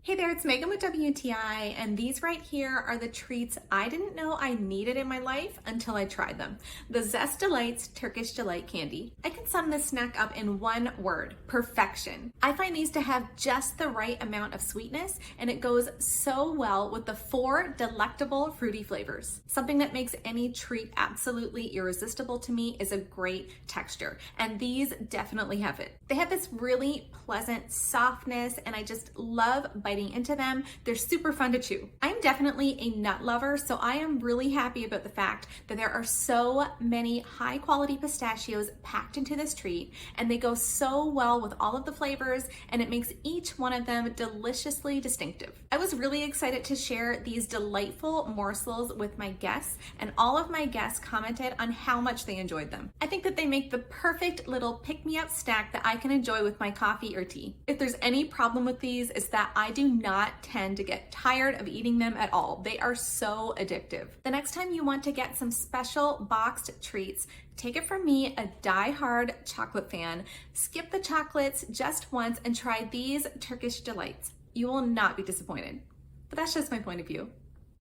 Hey there, it's Megan with WTI, and these right here are the treats I didn't know I needed in my life until I tried them. The Zest Delites Turkish Delight Candy. I can sum this snack up in one word: perfection. I find these to have just the right amount of sweetness, and it goes so well with the 4 delectable fruity flavors. Something that makes any treat absolutely irresistible to me is a great texture, and these definitely have it. They have this really pleasant softness, and I just love biting into them. They're super fun to chew. I'm definitely a nut lover, so I am really happy about the fact that there are so many high quality pistachios packed into this treat, and they go so well with all of the flavors, and it makes each one of them deliciously distinctive. I was really excited to share these delightful morsels with my guests, and all of my guests commented on how much they enjoyed them. I think that they make the perfect little pick-me-up snack that I can enjoy with my coffee or tea. If there's any problem with these, is that I do not tend to get tired of eating them at all. They are so addictive. The next time you want to get some special boxed treats, take it from me, a die-hard chocolate fan. Skip the chocolates just once and try these Turkish delights. You will not be disappointed. But that's just my point of view.